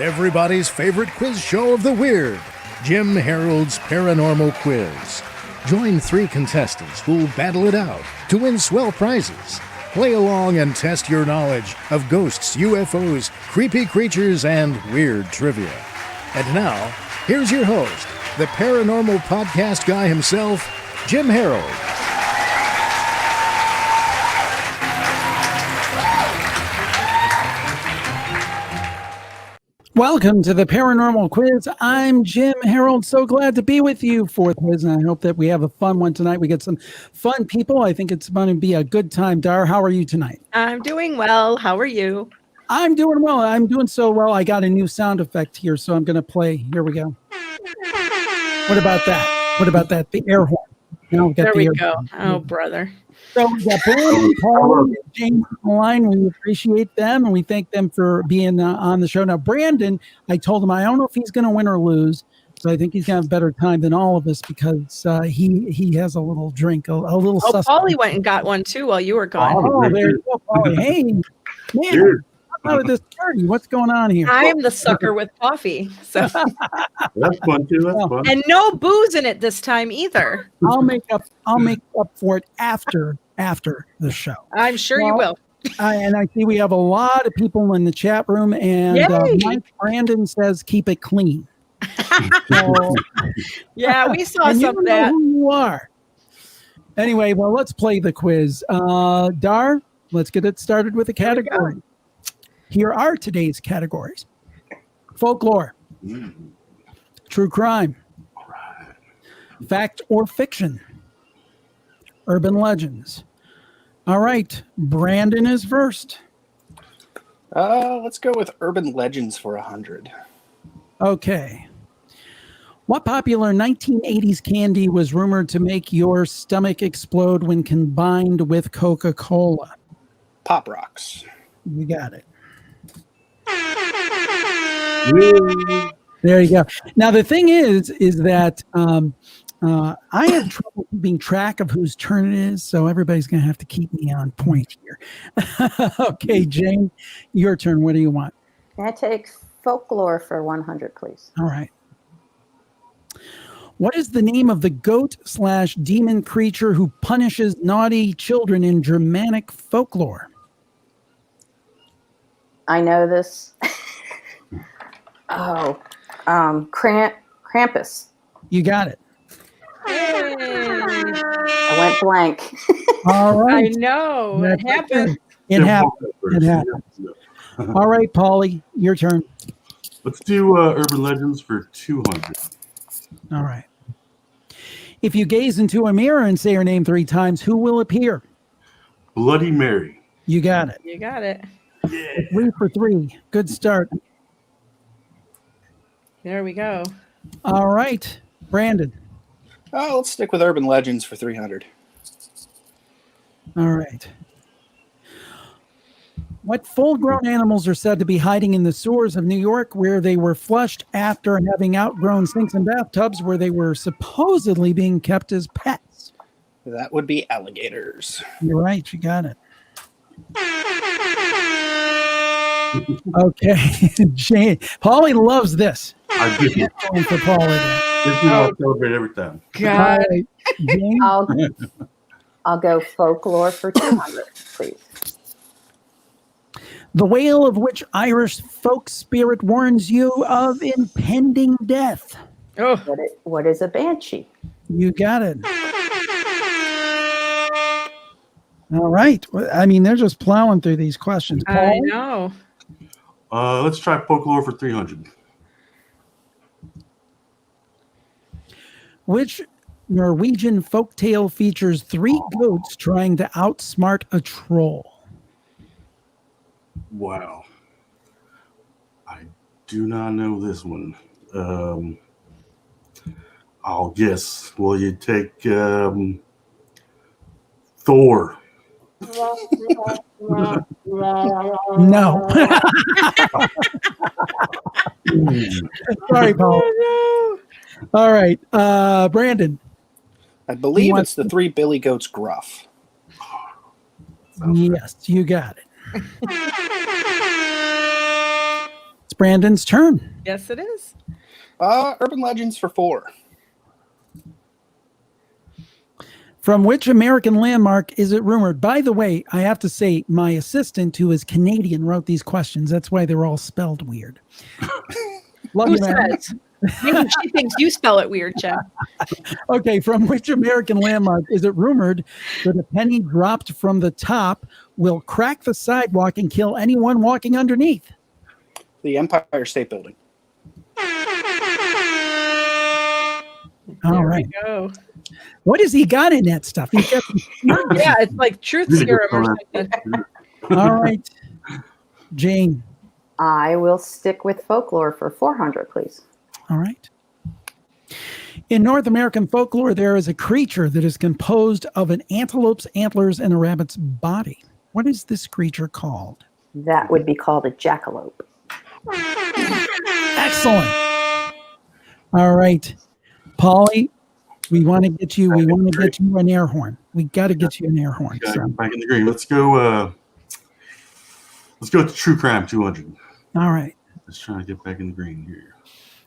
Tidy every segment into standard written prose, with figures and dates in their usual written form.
It's everybody's favorite quiz show of the weird, Jim Harold's Paranormal Quiz. Join 3 contestants who'll battle it out to win swell prizes. Play along and test your knowledge of ghosts, UFOs, creepy creatures, and weird trivia. And now, here's your host, the paranormal podcast guy himself, Jim Harold. Welcome to the Paranormal Quiz. I'm Jim Harold. So glad to be with you for quiz, and I hope that we have a fun one tonight. We get some fun people. I think it's going to be a good time. Dar, how are you tonight? I'm doing well. How are you? I'm doing well. I'm doing so well. I got a new sound effect here, so I'm going to play. Here we go. What about that? What about that? The air horn. Now there we go. Oh, brother. So we got Brandon, Paul, and James on the line. We appreciate them, and we thank them for being on the show. Now, Brandon, I told him I don't know if he's going to win or lose, so I think he's going to have a better time than all of us because he has a little drink, a little. Oh, Paulie went and got one too while you were gone. Oh, there you go, Paulie. Hey, man. Out of this party, what's going on here? I'm the sucker with coffee, so that's fun too. That's fun. And no booze in it this time either. I'll make up for it after the show. I'm sure you will. And I see we have a lot of people in the chat room, and Mike Brandon says keep it clean. So, yeah, we saw some of that. Who you are. Anyway, well, let's play the quiz. Dar, let's get it started with a category. Here are today's categories: folklore, true crime, fact or fiction, urban legends. All right, Brandon is first. Let's go with urban legends for 100. Okay. What popular 1980s candy was rumored to make your stomach explode when combined with Coca-Cola? Pop Rocks. You got it. There you go. Now the thing is that I have trouble keeping track of whose turn it is, so everybody's going to have to keep me on point here. Okay, Jane, your turn. What do you want? Can I take folklore for 100, please? All right. What is the name of the goat/demon creature who punishes naughty children in Germanic folklore? I know this. Krampus. You got it. I went blank. All right. I know. It happened. It happened. It happened. All right, Paulie, your turn. Let's do urban legends for 200. All right. If you gaze into a mirror and say her name 3 times, who will appear? Bloody Mary. You got it. You got it. Yeah. 3 for 3. Good start. There we go. All right, Brandon. Let's stick with urban legends for 300. All right. What full-grown animals are said to be hiding in the sewers of New York where they were flushed after having outgrown sinks and bathtubs where they were supposedly being kept as pets? That would be alligators. You're right. You got it. Okay. Jane. Paulie loves this. I do. Going for Paulie there. This is what I celebrate every time. God. Right. Jane? I'll go folklore for 200, please. The wail of which Irish folk spirit warns you of impending death? Oh, What is a banshee? You got it. All right. I mean, they're just plowing through these questions. I Paul? know. Let's try folklore for 300. Which Norwegian folktale features 3 goats trying to outsmart a troll? Wow. I do not know this one. I'll guess. Will you take Thor? No. Sorry, Paul. All right. Brandon. I believe it's the 3 Billy Goats Gruff. Yes, you got it. Brandon's turn. Yes, it is. Urban legends for 4. From which American landmark is it rumored? By the way, I have to say, my assistant, who is Canadian, wrote these questions. That's why they're all spelled weird. Love Who you, man. says? Maybe she thinks you spell it weird, Jen. Okay, from which American landmark is it rumored that a penny dropped from the top will crack the sidewalk and kill anyone walking underneath? The Empire State Building. All There right. we go. What has he got in that stuff? He's got Yeah, it's like truth Really good serum or comment. something. All right. Jane. I will stick with folklore for 400, please. All right. In North American folklore, there is a creature that is composed of an antelope's antlers and a rabbit's body. What is this creature called? That would be called a jackalope. Excellent. All right. Polly, we want to get you an air horn. We got to get you an air horn. Got So. it back in the green. Let's go with True Crime 200. All right. Let's try to get back in the green here.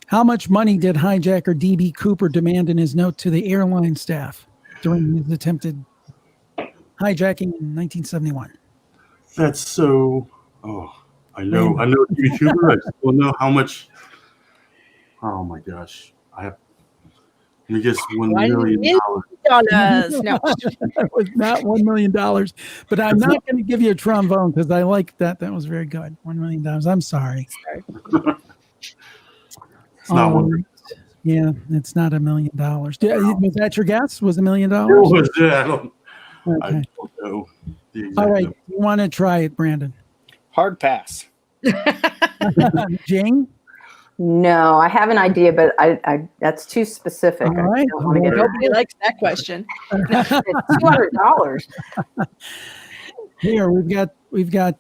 How much money did hijacker D.B. Cooper demand in his note to the airline staff during his attempted hijacking in 1971? That's so. Oh, I know DB Cooper. I just don't know how much. Oh my gosh! Let me guess, $1 million. No. That was not $1 million, but I'm not going to give you a trombone because I like that. That was very good. $1 million. I'm sorry. It's not one. Right. Yeah, it's not $1 million. Was that your guess? Was $1 million? What was that? I don't Okay. know. The exact All right. number. You want to try it, Brandon? Hard pass. Jane? No, I have an idea, but I that's too specific. All right. I don't want to get it. Nobody likes that question. It's $200. Here we've got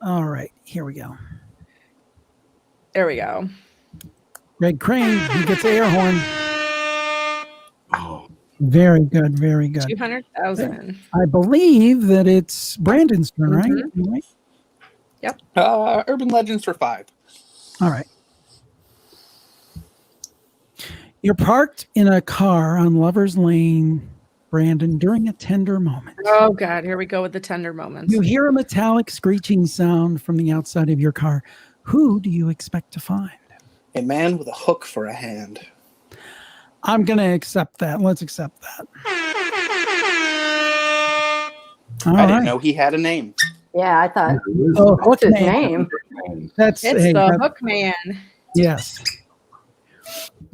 all right, here we go. There we go. Greg Crane, he gets the air horn. Oh, Very good, very good. 200,000. I believe that it's Brandon's turn, right? Mhm. Right? Urban legends for 5. All right. You're parked in a car on Lover's Lane, Brandon, during a tender moment. Oh, God. Here we go with the tender moments. You hear a metallic screeching sound from the outside of your car. Who do you expect to find? A man with a hook for a hand. I'm going to accept that. Let's accept that. All I right. didn't know he had a name. Yeah, I thought Oh, what's his Hookman. name? That's It's hey, the that- Hook Man. Yes.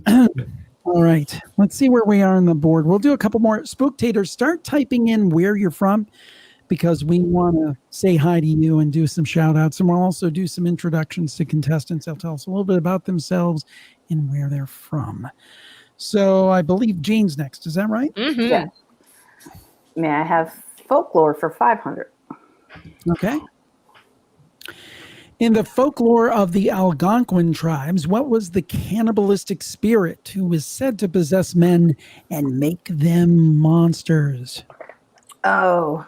All right. Let's see where we are on the board. We'll do a couple more. Spooktator, start typing in where you're from because we want to say hi to you and do some shout outs. And we'll also do some introductions to contestants. They'll tell us a little bit about themselves and where they're from. So I believe Jane's next. Is that right? Mhm. Yeah. May I have folklore for 500? Okay. In the folklore of the Algonquin tribes, what was the cannibalistic spirit who was said to possess men and make them monsters? Oh,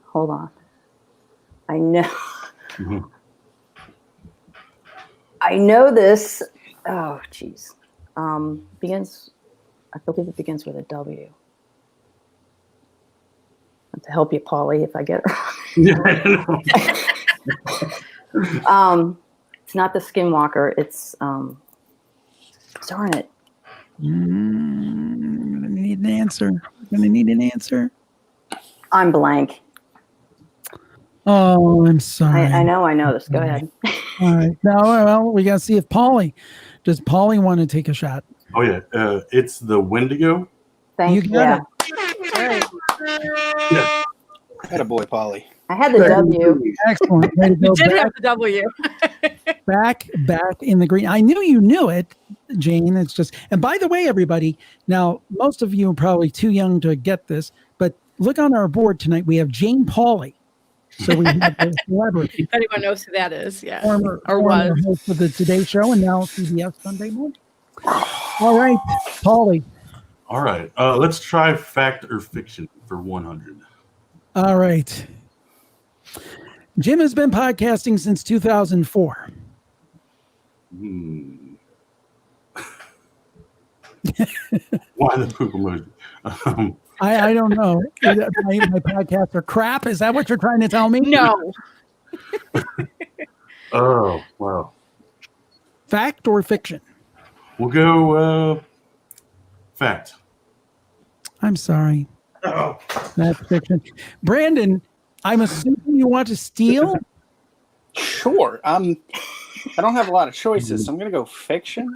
hold on. I know. Mhm. I know this. Oh, geez. Begins. I believe it begins with a W. To help you, Paulie, if I get it Yeah, I know. It's not the Skinwalker. It's darn it. I'm gonna need an answer. I'm blank. Oh, I'm sorry. I know this. Go ahead. All right. Now, well, we gotta see if does Paulie want to take a shot? Oh yeah, it's the Wendigo. Thank You you. got Yeah. All right. Yeah. Had a boy, Polly. I had the W. Excellent. Way to go. You did back, have the W. back in the green. I knew you knew it, Jane. It's just, and by the way, everybody, now most of you are probably too young to get this, but look on our board tonight. We have Jane Pauly. So we have a celebrity, If anyone knows who that is, yeah. former was. host of the Today Show and now CBS Sunday morning. All right, Pauly. All right. Let's try fact or fiction for 100. All right. Jim has been podcasting since 2004. Why the poop emoji? I don't know. My podcasts are crap. Is that what you're trying to tell me? No. Oh, wow. Fact or fiction? We'll go fact. I'm sorry. Oh. That's fiction. Brandon, I'm assuming you want to steal? Sure. I don't have a lot of choices, so I'm going to go fiction.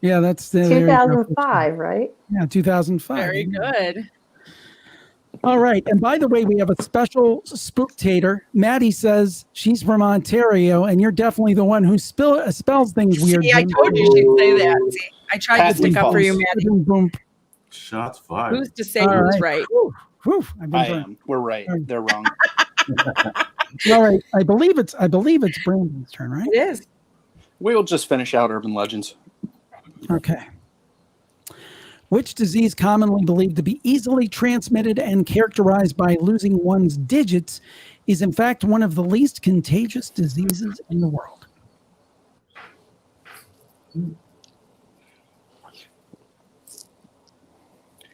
Yeah, that's the 2005, right? Yeah, 2005. Very good. All right. And by the way, we have a special spooktator. Maddie says she's from Ontario, and you're definitely the one who spells things weird. See, I told you she'd say that. See, I tried to Patent stick up for you, false. Maddie. Boom, boom. Shots fired. Who's to say All who's right. right? Whew, whew, I've been I burned. am. We're right. They're wrong. All right. I believe it's Brandon's turn, right? It is. We'll just finish out urban legends. Okay. Which disease, commonly believed to be easily transmitted and characterized by losing one's digits, is in fact one of the least contagious diseases in the world? I'm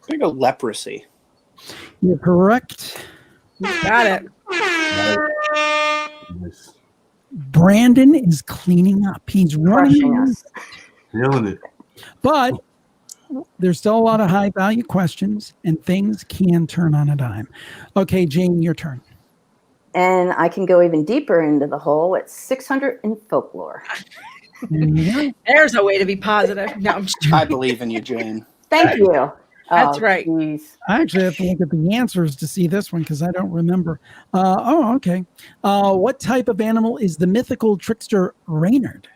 going to go leprosy. You're correct. Got it. Nice. Brandon is cleaning up. He's Crushing running, us. Killing it. but there's still a lot of high value questions, and things can turn on a dime. Okay, Jane, your turn. And I can go even deeper into the hole. It's 600 in folklore. There you go. There's a way to be positive. No, I'm just joking. I believe in you, Jane. Thank you. That's Oh, right. geez. I actually have to look at the answers to see this one because I don't remember. Okay. What type of animal is the mythical trickster Reynard?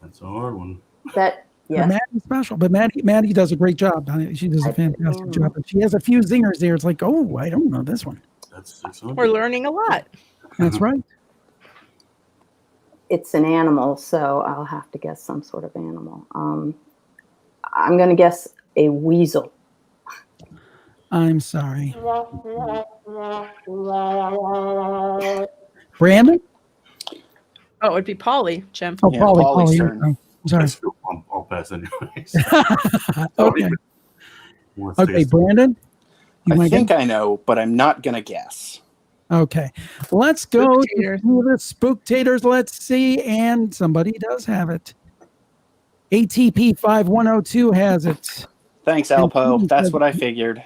That's a hard one. That, yeah. Maddie's special, but Maddie does a great job. She does a fantastic job. But she has a few zingers there. It's like, oh, I don't know this one. That's 600. We're learning a lot. That's right. It's an animal, so I'll have to guess some sort of animal. I'm going to guess a weasel. I'm sorry. Brandon? Oh, it'd be Polly, Jim. Oh, Yeah, Polly. Polly's Polly. turn. I'm sorry. Let's go. I'll pass anyways. Okay. Let's Okay, taste it. Brandon? You I wanna think get- I know, but I'm not going to guess. Okay. Let's go to Spooktators. the Spooktators. Let's see. And somebody does have it. ATP 5102 has it. Thanks, Alpo. That's what I figured.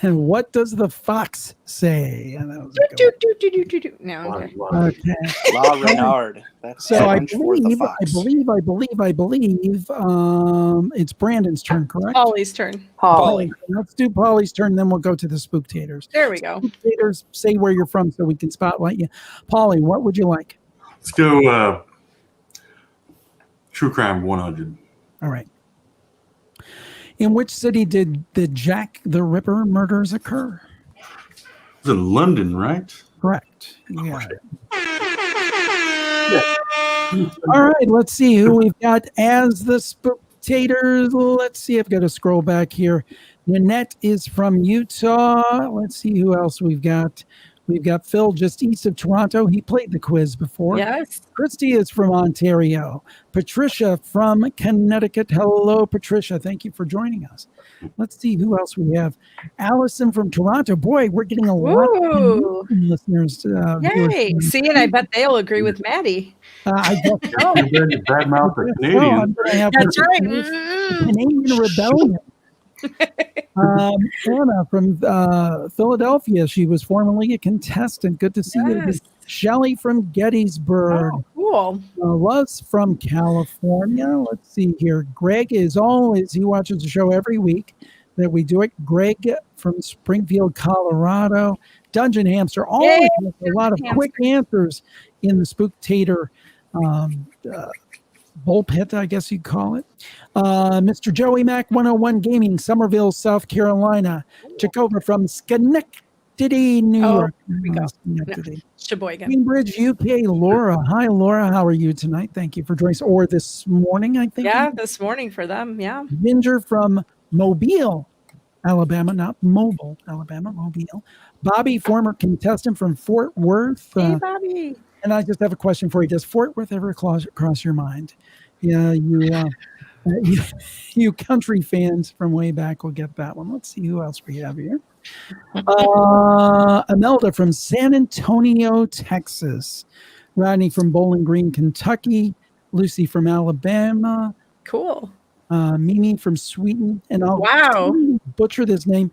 What does the fox say? And that was a Do, good do, do, do, do, do. No, Lot- okay. lot one. of- Okay. La Renard. That's So I French for the believe fox. it's Brandon's turn, correct? Polly's turn. Polly. Let's do Polly's turn, then we'll go to the Spooktators. There we go. Spooktators, say where you're from so we can spotlight you. Polly, what would you like? Let's go True Crime 100. All right. In which city did the Jack the Ripper murders occur? It's in London, right? Correct. Yeah. All right, let's see who we've got as the Spooktators. Let's see, I've got to scroll back here. Nanette is from Utah. Let's see who else we've got. We've got Phil just east of Toronto. He played the quiz before. Yes. Christy is from Ontario. Patricia from Connecticut. Hello, Patricia. Thank you for joining us. Let's see who else we have. Allison from Toronto. Boy, we're getting a lot Woo. of listeners. Yay. See, and I bet they'll agree with Maddie. I guess so. Bad mouth the So Canadian. I'm gonna have That's the right. Canadian Rebellion. Anna from Philadelphia. She was formerly a contestant. Good to see you. Yes. Shelley from Gettysburg. Oh, cool. Luz from California. Let's see here. Greg is always, he watches the show every week that we do it. Greg from Springfield, Colorado. Dungeon Hamster. Always Yay, with a lot of Hamster. quick answers in the Spooktator bullpit, I guess you'd call it. Mr. Joey Mac 101 Gaming, Somerville, South Carolina. Jacoba from Schenectady, New Oh, York. there we go. Schenectady. Sheboygan. Cambridge, UK, Laura. Hi, Laura. How are you tonight? Thank you for joining us. Or this morning, I think. Yeah, this morning for them. Yeah. Ginger from Mobile, Alabama, not Mobile, Alabama, Mobile. Bobby, former contestant from Fort Worth. Hey, Bobby. And I just have a question for you. Does Fort Worth ever cross your mind? Yeah, you country fans from way back will get that one. Let's see who else we have here. Imelda from San Antonio, Texas. Rodney from Bowling Green, Kentucky. Lucy from Alabama. Cool. Mimi from Sweden. And I'll butcher this name.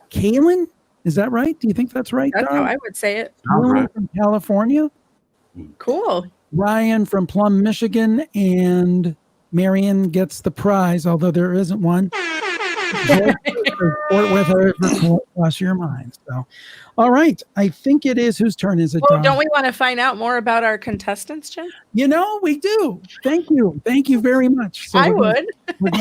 Kaylin? Is that right? Do you think that's right? That's how I would say it. Kaylin from California. Cool. Ryan from Plum, Michigan, and Marion gets the prize, although there isn't one. With her cross your mind. So, all right. I think it is. Whose turn is it? Well, don't we want to find out more about our contestants, Jim? You know, we do. Thank you. Thank you very much. So we're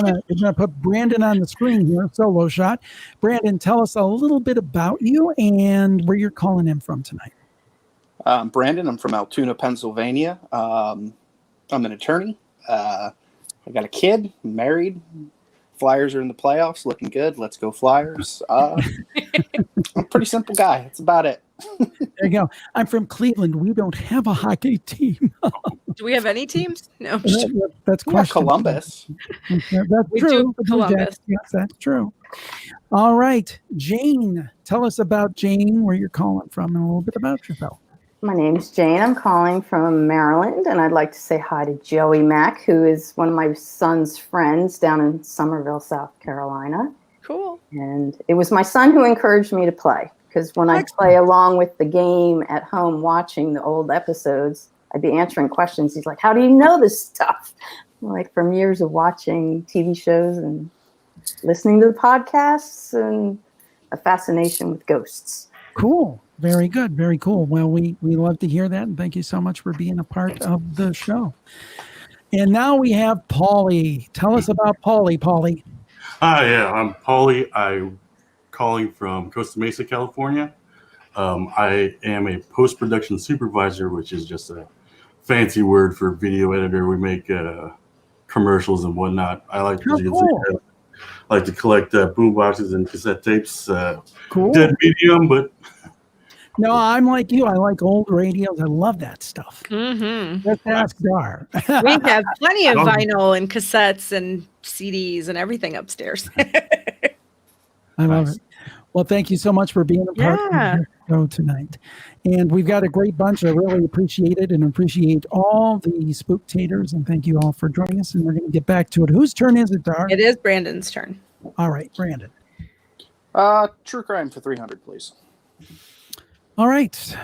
gonna put Brandon on the screen here. Solo shot. Brandon, tell us a little bit about you and where you're calling in from tonight. Brandon, I'm from Altoona, Pennsylvania. I'm an attorney. I got a kid, married. Flyers are in the playoffs, looking good. Let's go Flyers. I'm a pretty simple guy. That's about it. There you go. I'm from Cleveland. We don't have a hockey team. Do we have any teams? No. That's Columbus. That's We true. do Columbus. Yes, that's true. All right. Jane, tell us about Jane, where you're calling from, and a little bit about yourself. My name's Jane. I'm calling from Maryland, and I'd like to say hi to Joey Mack, who is one of my son's friends down in Somerville, South Carolina. Cool. And it was my son who encouraged me to play, because when I play along with the game at home watching the old episodes, I'd be answering questions. He's like, how do you know this stuff? Like from years of watching TV shows and listening to the podcasts and a fascination with ghosts. Cool. Very good. Very cool. Well, we love to hear that. And thank you so much for being a part of the show. And now we have Paulie. Tell us about Paulie, Paulie. Hi, yeah, I'm Paulie. I'm calling from Costa Mesa, California. I am a post-production supervisor, which is just a fancy word for video editor. We make commercials and whatnot. I like to collect boom boxes and cassette tapes. Cool. Dead medium, but no, I'm like you. I like old radios. I love that stuff. Mm-hmm. Let's ask Dar. We have plenty of vinyl and cassettes and CDs and everything upstairs. I love it. Well, thank you so much for being a part of the show tonight. And we've got a great bunch. I really appreciate it and appreciate all the Spooktators. And thank you all for joining us. And we're going to get back to it. Whose turn is it, Dar? It is Brandon's turn. All right, Brandon. True crime for 300, please. All right.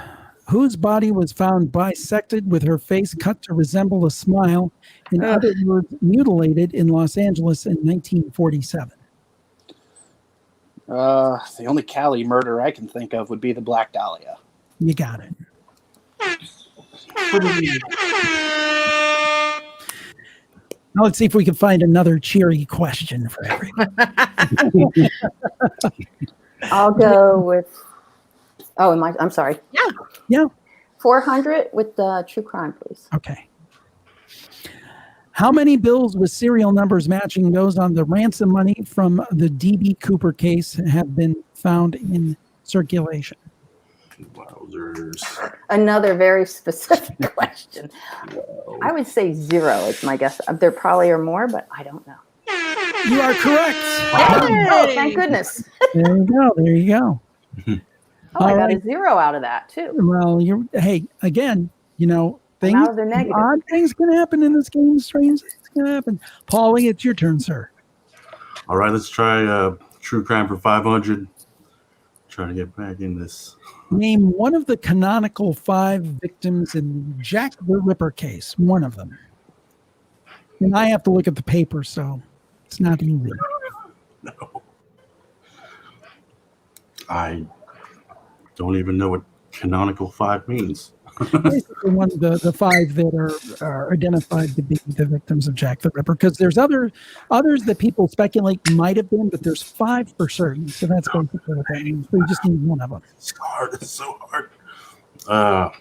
Whose body was found bisected with her face cut to resemble a smile, in other words, mutilated in Los Angeles in 1947? The only Cali murder I can think of would be the Black Dahlia. You got it. Now let's see if we can find another cheery question for everyone. I'll go with. Oh, I'm sorry. Yeah. 400 with the true crime, please. Okay. How many bills with serial numbers matching those on the ransom money from the D.B. Cooper case have been found in circulation? wowzers. Another very specific question. I would say 0 is my guess. There probably are more, but I don't know. You are correct. Oh, thank goodness. There you go. There you go. I got a 0 out of that too. Well, hey, again, things, Out of the negative. odd things can happen in this game. Strange things can happen. Paulie, it's your turn, sir. All right, let's try true crime for 500. Trying to get back in this. Name one of the canonical 5 victims in Jack the Ripper case. One of them. And I have to look at the paper, so it's not easy. No. I don't even know what canonical 5 means. Basically, one of the 5 that are identified to be the victims of Jack the Ripper, because there's others that people speculate might have been, but there's 5 for certain. So that's basically what that means. We just need one of them. It's hard. It's so hard.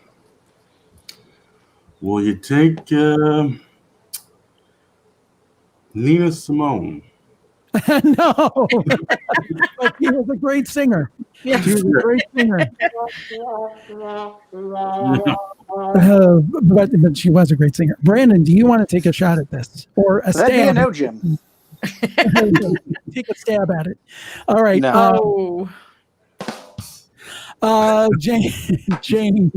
Will you take Nina Simone? No, but he was a great singer. Yes. She was a great singer. But she was a great singer. Brandon, do you want to take a shot at this or a That'd be a stab? no, Jim. Take a stab at it. All right. No. Jane.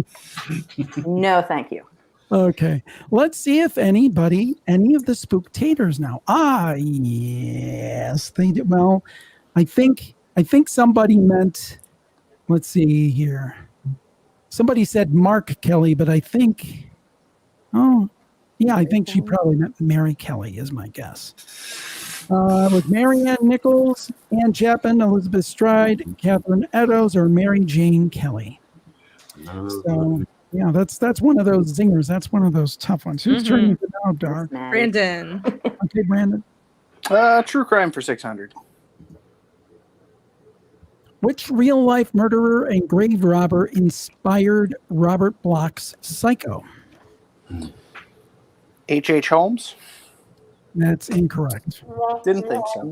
No, thank you. Okay. Let's see if any of the Spooktators now. Yes, they did. Well, I think somebody meant. Let's see here. Somebody said Mark Kelly, but I think. Oh, yeah, I think she probably meant Mary Kelly is my guess. With Marianne Nichols, Ann Chapman, Elizabeth Stride, Catherine Eddowes, or Mary Jane Kelly. So, yeah, that's one of those zingers. That's one of those tough ones. Who's turning it now, Dar? Brandon. Okay, Brandon. True crime for 600. Which real-life murderer and grave robber inspired Robert Bloch's Psycho? H.H. Holmes? That's incorrect. Didn't think so.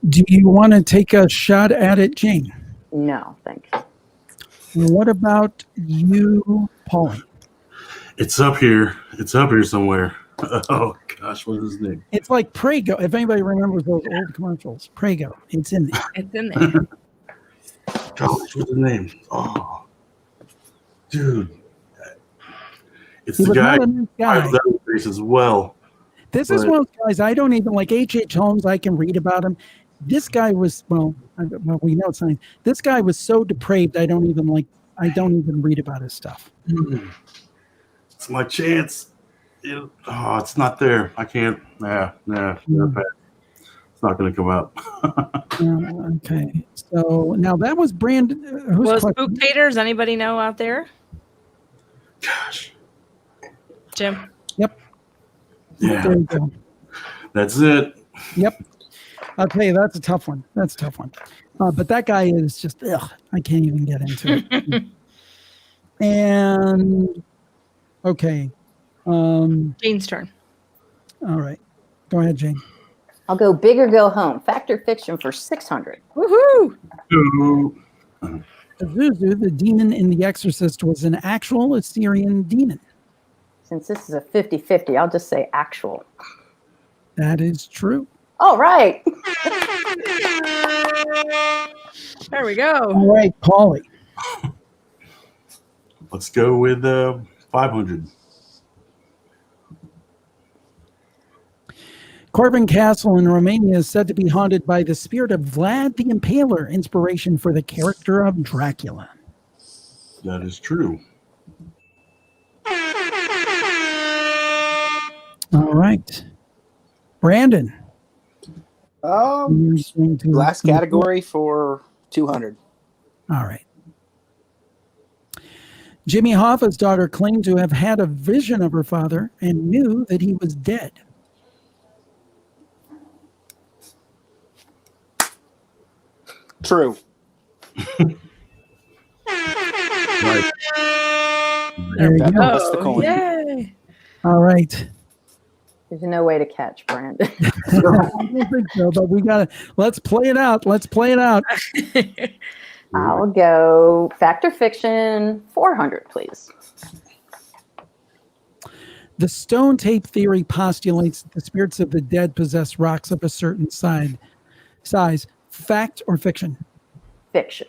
Do you want to take a shot at it, Jane? No, thank you. What about you, Paulie? It's up here. It's up here somewhere. Oh gosh, what is his name? It's like Prego. If anybody remembers those old commercials, Prego. It's in there. It's in there. Gosh, what's his name? Oh, dude, it's He the was guy. not a nice guy. That face as well. This is one of those guys I don't even like. H.H. Holmes, I can read about him. This guy was we know it's not. This guy was so depraved. I don't even read about his stuff. It's my chance. It's not there. I can't. It's not going to come out. Okay, so now that was Brandon. Well, Spooktators, anybody know out there? Gosh. Jim? Yep. Yeah. There you go. That's it. Yep. I'll tell you, that's a tough one. But that guy is just, I can't even get into it. And, okay. Jane's turn. All right. Go ahead, Jane. I'll go big or go home. Fact or fiction for 600. Woohoo! Azuzu, the demon in The Exorcist, was an actual Assyrian demon. Since this is a 50-50, I'll just say actual. That is true. All right. There we go. All right, Paulie. Let's go with 500. Corvin Castle in Romania is said to be haunted by the spirit of Vlad the Impaler, inspiration for the character of Dracula. That is true. All right. Brandon. Last category for 200. All right. Jimmy Hoffa's daughter claimed to have had a vision of her father and knew that he was dead. True. Right. There you go. That's the coin. Yay! All right. There's no way to catch Brandon. I don't think so, but let's play it out. I'll go fact or fiction 400, please. The stone tape theory postulates that the spirits of the dead possess rocks of a certain size. Fact or fiction? Fiction.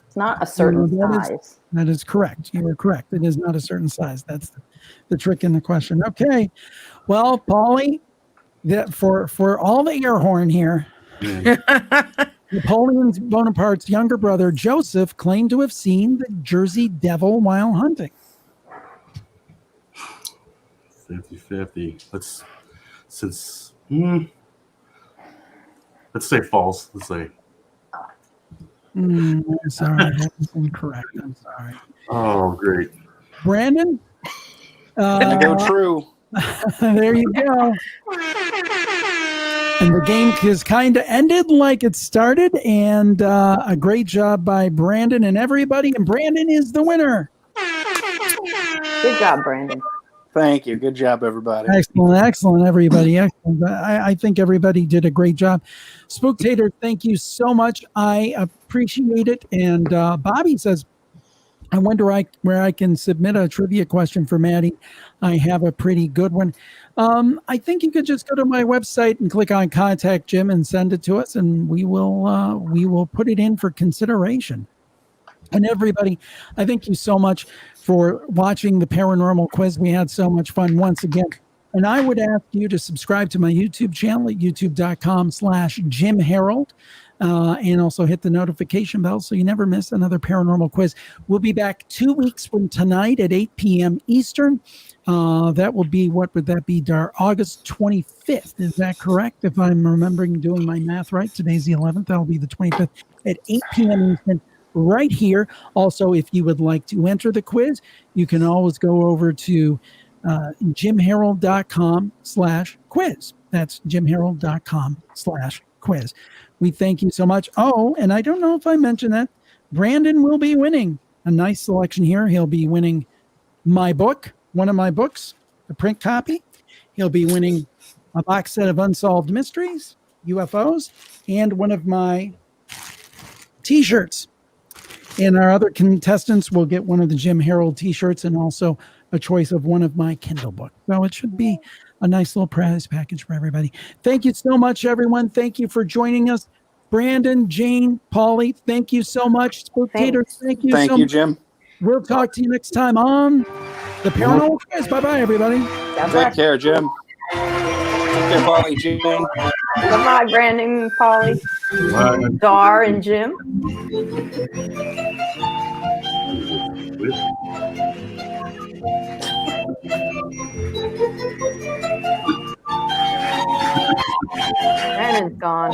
It's not a certain size. That is correct. You are correct. It is not a certain size. That's the trick in the question. Okay. Well, Paulie, for all the air horn here, Napoleon Bonaparte's younger brother, Joseph, claimed to have seen the Jersey Devil while hunting. 50-50. Let's say false. Let's say. I'm sorry. That was incorrect. I'm sorry. Oh, great. Brandon? Gonna go true. There you go. And the game has kind of ended like it started, and a great job by Brandon and everybody. And Brandon is the winner. Good job, Brandon. Thank you. Good job, everybody. Excellent, everybody. Excellent. I think everybody did a great job. Spooktator, thank you so much. I appreciate it. And Bobby says, I wonder where I can submit a trivia question for Maddie. I have a pretty good one. I think you could just go to my website and click on Contact Jim and send it to us, and we will put it in for consideration. And everybody, I thank you so much for watching the Paranormal Quiz. We had so much fun once again. And I would ask you to subscribe to my YouTube channel at youtube.com/Jim Harold. And also hit the notification bell so you never miss another Paranormal Quiz. We'll be back 2 weeks from tonight at 8 p.m. Eastern. That will be, what would that be, Dar? August 25th. Is that correct? If I'm doing my math right. Today's the 11th. That'll be the 25th at 8 p.m. Eastern. Right here. Also, if you would like to enter the quiz, you can always go over to jimharold.com/quiz. That's jimharold.com/quiz. We thank you so much. Oh, and I don't know if I mentioned that. Brandon will be winning a nice selection here. He'll be winning my book, one of my books, the print copy. He'll be winning a box set of Unsolved Mysteries, UFOs, and one of my T-shirts. And our other contestants will get one of the Jim Harold T-shirts and also a choice of one of my Kindle books. So it should be a nice little prize package for everybody. Thank you so much, everyone. Thank you for joining us. Brandon, Jane, Paulie, thank you so much. Spooktator, thank you so much. Thank you, Jim. We'll talk to you next time on the Paranormal Quiz. Bye-bye, everybody. Take care, Jim. Take care, Paulie, Jane. Goodbye, Brandon, Polly, Dar, and Jim. Brandon's gone.